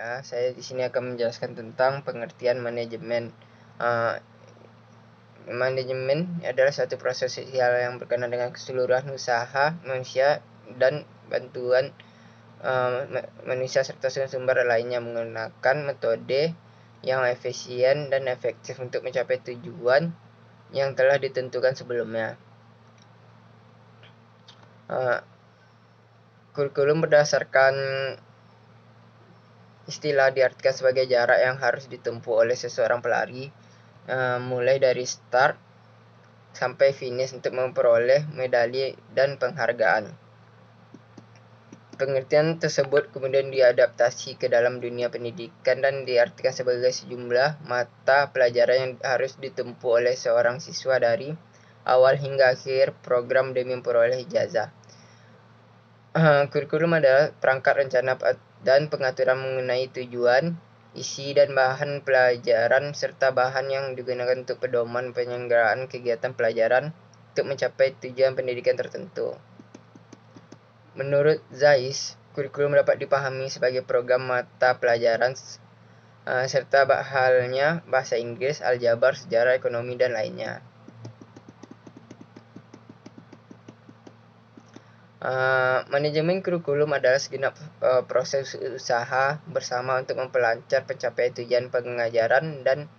Saya di sini akan menjelaskan tentang pengertian manajemen. Manajemen adalah suatu proses sosial yang berkenaan dengan keseluruhan usaha manusia dan bantuan manusia serta sumber lainnya menggunakan metode yang efisien dan efektif untuk mencapai tujuan yang telah ditentukan sebelumnya. Kurikulum berdasarkan istilah diartikan sebagai jarak yang harus ditempuh oleh seseorang pelari mulai dari start sampai finish untuk memperoleh medali dan penghargaan. Pengertian tersebut kemudian diadaptasi ke dalam dunia pendidikan dan diartikan sebagai sejumlah mata pelajaran yang harus ditempuh oleh seorang siswa dari awal hingga akhir program demi memperoleh ijazah. Kurikulum adalah perangkat rencana dan pengaturan mengenai tujuan, isi dan bahan pelajaran serta bahan yang digunakan untuk pedoman penyelenggaraan kegiatan pelajaran untuk mencapai tujuan pendidikan tertentu. Menurut Zeiss, kurikulum dapat dipahami sebagai program mata pelajaran serta halnya bahasa Inggris, aljabar, sejarah, ekonomi, dan lainnya. Manajemen kurikulum adalah segenap proses usaha bersama untuk memperlancar pencapaian tujuan pengajaran dan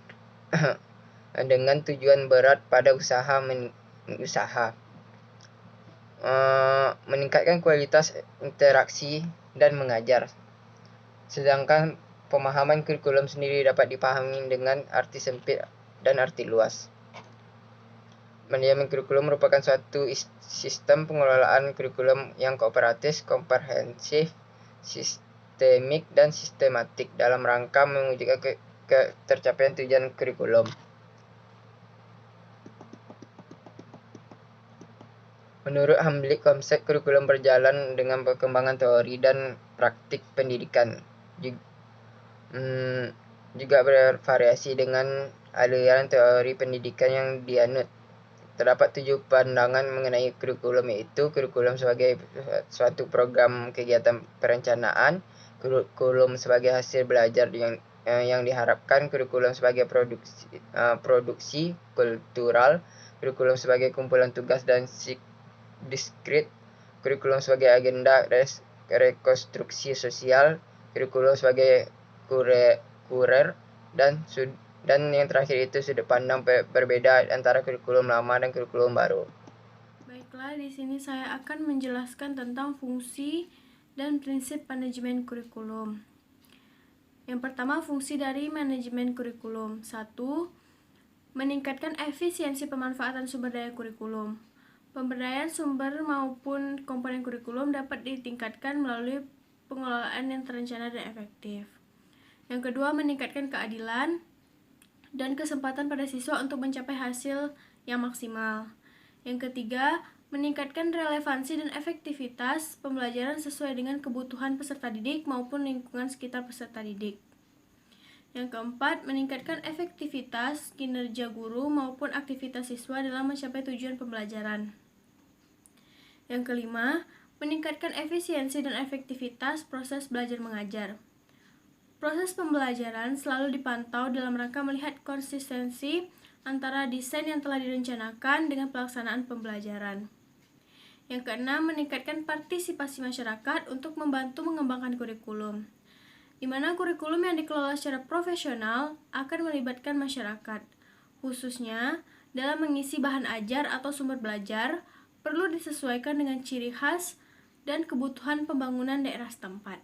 dengan tujuan berat pada usaha meningkatkan kualitas interaksi dan mengajar. Sedangkan pemahaman kurikulum sendiri dapat dipahami dengan arti sempit dan arti luas. Manajemen kurikulum merupakan suatu sistem pengelolaan kurikulum yang kooperatif, komprehensif, sistemik, dan sistematik dalam rangka mewujudkan tercapaian tujuan kurikulum. Menurut Hamblick, konsep kurikulum berjalan dengan perkembangan teori dan praktik pendidikan. Juga bervariasi dengan aliran teori pendidikan yang dianut. Terdapat 7 pandangan mengenai kurikulum, yaitu kurikulum sebagai suatu program kegiatan perencanaan, kurikulum sebagai hasil belajar yang diharapkan, kurikulum sebagai produksi kultural, kurikulum sebagai kumpulan tugas dan diskrit, kurikulum sebagai agenda rekonstruksi sosial, kurikulum sebagai kurer, dan yang terakhir itu sudut pandang berbeda antara kurikulum lama dan kurikulum baru. Baiklah, di sini saya akan menjelaskan tentang fungsi dan prinsip manajemen kurikulum. Yang pertama, fungsi dari manajemen kurikulum. 1. Meningkatkan efisiensi pemanfaatan sumber daya kurikulum. Pemberdayaan sumber maupun komponen kurikulum dapat ditingkatkan melalui pengelolaan yang terencana dan efektif. Yang kedua, meningkatkan keadilan dan kesempatan pada siswa untuk mencapai hasil yang maksimal. Yang ketiga, meningkatkan relevansi dan efektivitas pembelajaran sesuai dengan kebutuhan peserta didik maupun lingkungan sekitar peserta didik. Yang keempat, meningkatkan efektivitas kinerja guru maupun aktivitas siswa dalam mencapai tujuan pembelajaran. Yang kelima, meningkatkan efisiensi dan efektivitas proses belajar mengajar. Proses pembelajaran selalu dipantau dalam rangka melihat konsistensi antara desain yang telah direncanakan dengan pelaksanaan pembelajaran. Yang keenam, meningkatkan partisipasi masyarakat untuk membantu mengembangkan kurikulum, di mana kurikulum yang dikelola secara profesional akan melibatkan masyarakat, khususnya dalam mengisi bahan ajar atau sumber belajar, perlu disesuaikan dengan ciri khas dan kebutuhan pembangunan daerah setempat.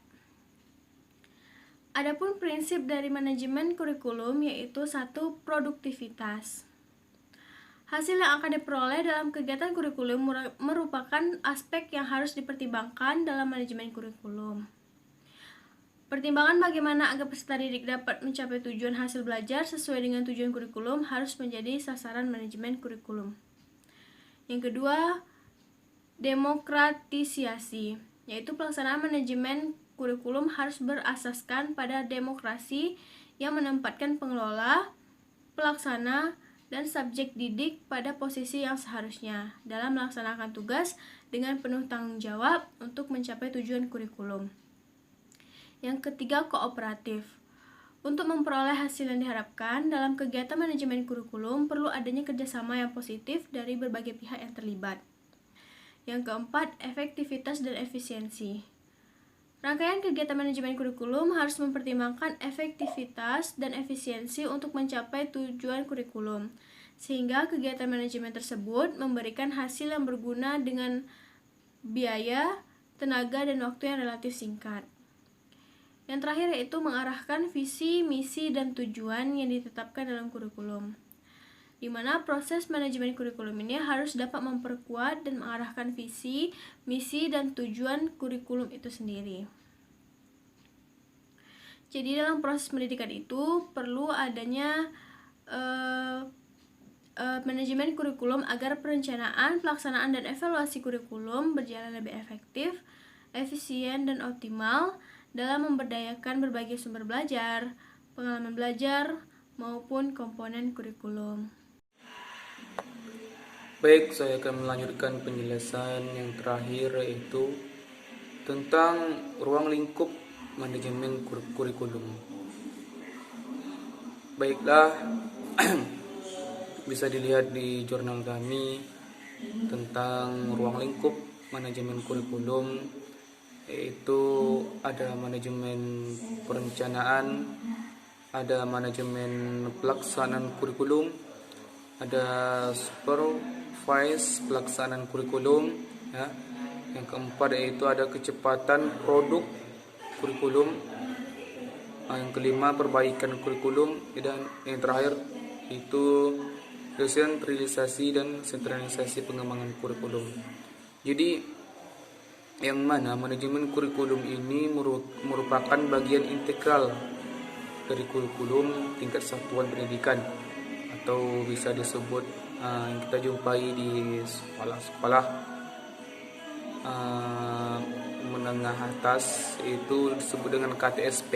Adapun prinsip dari manajemen kurikulum yaitu 1. Produktivitas. Hasil yang akan diperoleh dalam kegiatan kurikulum merupakan aspek yang harus dipertimbangkan dalam manajemen kurikulum. Pertimbangan bagaimana agar peserta didik dapat mencapai tujuan hasil belajar sesuai dengan tujuan kurikulum harus menjadi sasaran manajemen kurikulum. Yang kedua, demokratisasi, yaitu pelaksanaan manajemen kurikulum harus berasaskan pada demokrasi yang menempatkan pengelola, pelaksana, dan subjek didik pada posisi yang seharusnya dalam melaksanakan tugas dengan penuh tanggung jawab untuk mencapai tujuan kurikulum. Yang ketiga, kooperatif. Untuk memperoleh hasil yang diharapkan, dalam kegiatan manajemen kurikulum perlu adanya kerjasama yang positif dari berbagai pihak yang terlibat. Yang keempat, efektivitas dan efisiensi. Rangkaian kegiatan manajemen kurikulum harus mempertimbangkan efektivitas dan efisiensi untuk mencapai tujuan kurikulum, sehingga kegiatan manajemen tersebut memberikan hasil yang berguna dengan biaya, tenaga, dan waktu yang relatif singkat. Yang terakhir yaitu mengarahkan visi, misi, dan tujuan yang ditetapkan dalam kurikulum, di mana proses manajemen kurikulum ini harus dapat memperkuat dan mengarahkan visi, misi, dan tujuan kurikulum itu sendiri. Jadi dalam proses pendidikan itu perlu adanya manajemen kurikulum agar perencanaan, pelaksanaan, dan evaluasi kurikulum berjalan lebih efektif, efisien, dan optimal dalam memberdayakan berbagai sumber belajar, pengalaman belajar, maupun komponen kurikulum. Baik, saya akan melanjutkan penjelasan yang terakhir, yaitu tentang ruang lingkup manajemen kurikulum. Baiklah, bisa dilihat di jurnal kami tentang ruang lingkup manajemen kurikulum, yaitu ada manajemen perencanaan, ada manajemen pelaksanaan kurikulum, ada supervise pelaksanaan kurikulum, ya. Yang keempat yaitu ada kecepatan produk kurikulum, yang kelima perbaikan kurikulum, dan yang terakhir itu desentralisasi dan sentralisasi pengembangan kurikulum. Jadi yang mana manajemen kurikulum ini merupakan bagian integral dari kurikulum tingkat satuan pendidikan, atau bisa disebut yang kita jumpai di sekolah-sekolah menengah atas, itu disebut dengan KTSP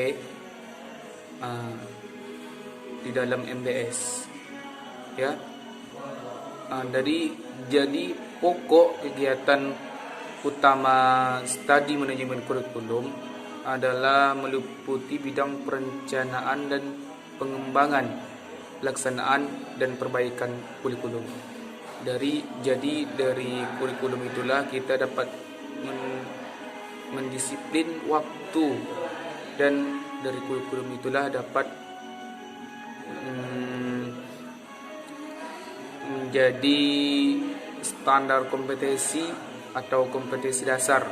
di dalam MBS, ya. Jadi pokok kegiatan utama studi manajemen kurikulum adalah meliputi bidang perencanaan dan pengembangan, pelaksanaan, dan perbaikan kurikulum. Dari kurikulum itulah kita dapat mendisiplin waktu, dan dari kurikulum itulah dapat menjadi standar kompetensi atau kompetensi dasar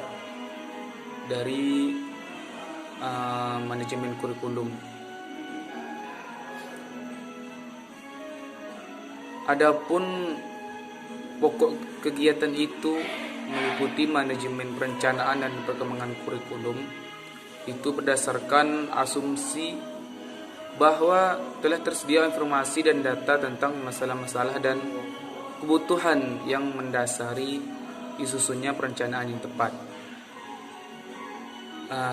dari manajemen kurikulum. Adapun pokok kegiatan itu meliputi manajemen perencanaan dan perkembangan kurikulum, itu berdasarkan asumsi bahwa telah tersedia informasi dan data tentang masalah-masalah dan kebutuhan yang mendasari disusunnya perencanaan yang tepat.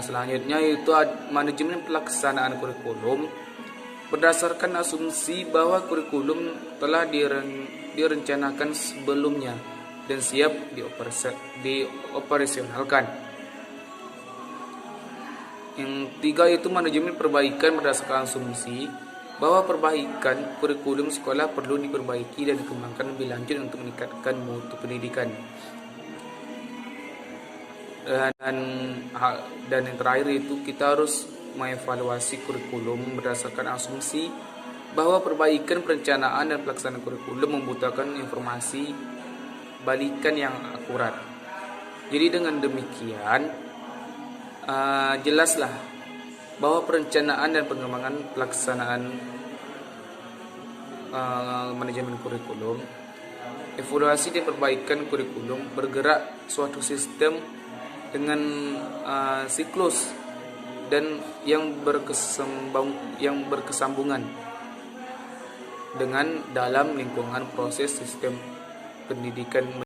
Selanjutnya yaitu manajemen pelaksanaan kurikulum, berdasarkan asumsi bahwa kurikulum telah direncanakan sebelumnya dan siap dioperasionalkan. Yang tiga yaitu manajemen perbaikan, berdasarkan asumsi bahwa perbaikan kurikulum sekolah perlu diperbaiki dan dikembangkan lebih lanjut untuk meningkatkan mutu pendidikan. Dan yang terakhir itu kita harus mengevaluasi kurikulum berdasarkan asumsi bahwa perbaikan perencanaan dan pelaksanaan kurikulum membutuhkan informasi balikan yang akurat. Jadi dengan demikian jelaslah bahwa perencanaan dan pengembangan pelaksanaan manajemen kurikulum, evaluasi dan perbaikan kurikulum bergerak suatu sistem dengan siklus dan yang berkesambungan dengan dalam lingkungan proses sistem pendidikan